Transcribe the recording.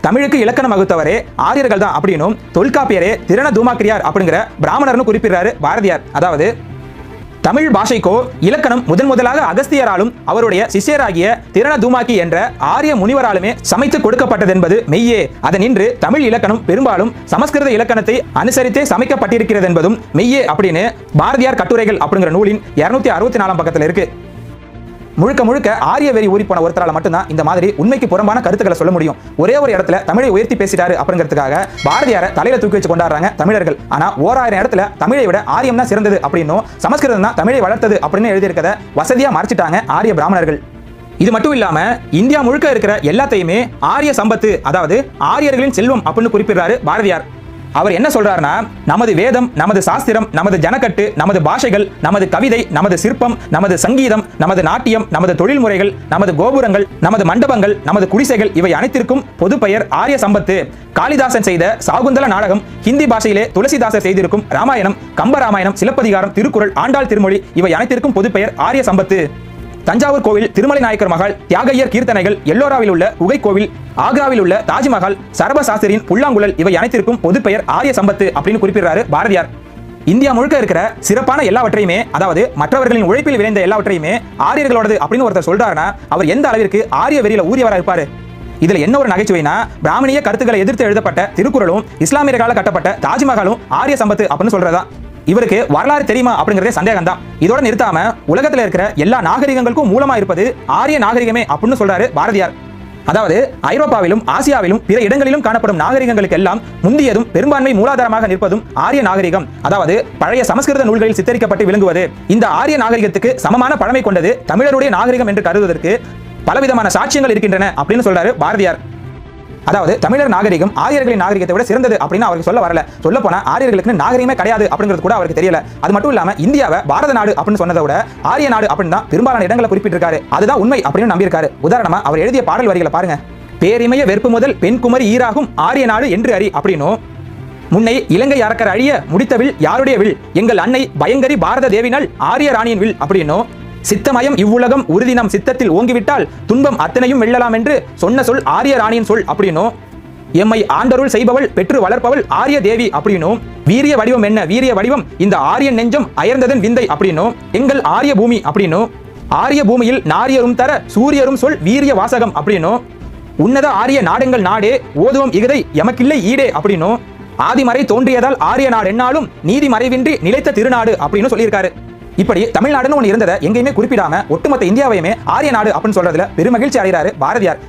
தமிழுக்கு இலக்கணம் வகுத்தவரே ஆரியர்கள் தான் அப்படின்னும் தொல்காப்பியரே திறன தூமாக்கிரியார் அப்படிங்கிற பிராமணர்னு குறிப்பிடுறாரு பாரதியார். அதாவது தமிழ் பாஷைக்கோ இலக்கணம் முதலாக அகஸ்தியராலும் அவருடைய சிஷ்யராகிய திறன தூமாக்கி என்ற ஆரிய முனிவராலுமே சமைத்து கொடுக்கப்பட்டது என்பது மெய்யே. அதனின்று தமிழ் இலக்கணம் பெரும்பாலும் சமஸ்கிருத இலக்கணத்தை அனுசரித்தே சமைக்கப்பட்டிருக்கிறது என்பதும் மெய்யே அப்படின்னு பாரதியார் கட்டுரைகள் அப்படிங்கிற நூலின் 264 பக்கத்தில் இருக்கு. முழுக்க முழுக்க ஆரிய வெறி ஊறி போன ஒருத்தரால மட்டும்தான் இந்த மாதிரி உண்மைக்கு புறம்பான கருத்துக்களை சொல்ல முடியும். ஒரே ஒரு இடத்துல தமிழை உயர்த்தி பேசிட்டாரு அப்படிங்கிறதுக்காக பாரதியாரை தலையில தூக்கி வச்சு கொண்டாடுறாங்க தமிழர்கள். ஆனா 1000 இடத்துல தமிழை விட ஆரியம் தான் சிறந்தது அப்படின்னும் சமஸ்கிருதம் தான் தமிழை வளர்த்தது அப்படின்னு எழுதியிருக்கத வசதியா மறைச்சிட்டாங்க ஆரிய பிராமணர்கள். இது மட்டும் இல்லாம இந்தியா முழுக்க இருக்கிற எல்லாத்தையுமே ஆரிய சம்பத்து, அதாவது ஆரியர்களின் செல்வம் அப்படின்னு குறிப்பிடுறாரு பாரதியார். அவர் என்ன சொல்றாருன்னா, நமது வேதம், நமது சாஸ்திரம், நமது ஜனக்கட்டு, நமது பாஷைகள், நமது கவிதை, நமது சிற்பம், நமது சங்கீதம், நமது நாட்டியம், நமது தொழில்முறைகள், நமது கோபுரங்கள், நமது மண்டபங்கள், நமது குடிசைகள் இவை அனைத்திற்கும் பொது பெயர் ஆரிய சம்பத்து. காளிதாசன் செய்த சாகுந்தல நாடகம், ஹிந்தி பாஷையிலே துளசிதாசர் செய்திருக்கும் ராமாயணம், கம்பராமாயணம், சிலப்பதிகாரம், திருக்குறள், ஆண்டாள் திருமொழி இவை அனைத்திற்கும் பொது பெயர் ஆரிய சம்பத்து. தஞ்சாவூர் கோவில் திருமலை நாயக்கர் மகால், தியாகையர் கீர்த்தனைகள், எல்லோராவில் உள்ள குகை கோவில், ஆக்ராவில் உள்ள தாஜ்மஹால், சரபசாஸ்திரியின் புல்லாங்குழல் இவை அனைத்திற்கும் பொது பெயர் ஆரிய சம்பத்து அப்படின்னு குறிப்பிடுறாரு பாரதியார். இந்தியா முழுக்க இருக்கிற சிறப்பான எல்லாவற்றையுமே, அதாவது மற்றவர்களின் உழைப்பில் விளைந்த எல்லாவற்றையுமே ஆரியர்களோடது அப்படின்னு ஒருத்தர் சொல்றாருன்னா அவர் எந்த அளவிற்கு ஆரிய வெறியில ஊறியவரா இருப்பாரு. இதுல என்ன ஒரு நகைச்சுவைனா, பிராமணிய கருத்துக்களை எதிர்த்து எழுதப்பட்ட திருக்குறளும் இஸ்லாமியர்களால் கட்டப்பட்ட தாஜ்மஹாலும் ஆரிய சம்பத்து அப்படின்னு சொல்றதா. இவருக்கு வரலாறு தெரியுமா அப்படிங்கறதே சந்தேகம் தான். இதோட நிறுத்தாம உலகத்துல இருக்கிற எல்லா நாகரிகங்களுக்கும் மூலமா இருப்பது ஆரிய நாகரிகமே அப்படின்னு சொல்றாரு பாரதியார். அதாவது ஐரோப்பாவிலும் ஆசியாவிலும் பிற இடங்களிலும் காணப்படும் நாகரிகங்களுக்கு எல்லாம் முந்தியதும் பெரும்பான்மை மூலாதாரமாக நிற்பதும் ஆரிய நாகரிகம். அதாவது பழைய சமஸ்கிருத நூல்களில் சித்தரிக்கப்பட்டு விளங்குவது. இந்த ஆரிய நாகரிகத்துக்கு சமமான பழமை கொண்டது தமிழருடைய நாகரிகம் என்று கருதுவதற்கு பலவிதமான சாட்சியங்கள் இருக்கின்றன அப்படின்னு சொல்றாரு பாரதியார். அதாவது தமிழர் நாகரிகம் ஆரியர்களின் நாகரிகத்தை விட சிறந்தது அப்படின்னு அவருக்கு சொல்ல வரல. சொல்ல போனா ஆரியர்களுக்கு நாகரிகமே கிடையாது அப்படிங்கிறது கூட அவருக்கு தெரியல. அது மட்டும் இல்லாம இந்தியாவை பாரத நாடு அப்படின்னு சொன்னதை விட ஆரிய நாடு அப்படின்னு தான் பெரும்பாலான இடங்களை குறிப்பிட்டிருக்காரு. அதுதான் உண்மை அப்படின்னு நம்பியிருக்காரு. உதாரணமா அவர் எழுதிய பாடல் வரிகளை பாருங்க. பேரிமய வெறுப்பு முதல் பெண் குமரி ஈராகும் ஆரிய நாடு என்று அறி அப்படின்னும், முன்னை இலங்கை அரக்கர் அழிய முடித்தவில் யாருடைய வில், எங்கள் அன்னை பயங்கரி பாரத தேவினால் ஆரிய ராணியின் வில் அப்படின்னும், சித்தமயம் இவ்வுலகம் உறுதி நம் சித்தத்தில் ஓங்கிவிட்டால் துன்பம் அத்தனையும் வெல்லலாம் என்று சொன்ன சொல் ஆரிய ராணியின் சொல் அப்படின்னும், எம்மை ஆண்டருள் செய்பவள் பெற்று வளர்ப்பவள் ஆரிய தேவி அப்படின்னும், வீரிய வடிவம் என்ன வீரிய வடிவம் இந்த ஆரியன் நெஞ்சம் அயர்ந்ததன் விந்தை அப்படின்னும், எங்கள் ஆரிய பூமி அப்படின்னும், ஆரிய பூமியில் நாரியரும் தர சூரியரும் சொல் வீரிய வாசகம் அப்படின்னும், உன்னத ஆரிய நாடெங்கள் நாடே ஓதுவம் இகதை எமக்கில்லை ஈடே அப்படின்னும், ஆதிமறை தோன்றியதால் ஆரிய நாடு என்னாலும் நீதி மறைவின்றி நிலைத்த திருநாடு அப்படின்னு சொல்லியிருக்காரு. இப்படி தமிழ்நாடுன்னு ஒன்று இருந்ததை எங்கேயுமே குறிப்பிடாம ஒட்டுமொத்த இந்தியாவையுமே ஆரிய நாடு அப்படின்னு சொல்றதுல பெருமகிழ்ச்சி அடைகிறாரு பாரதியார்.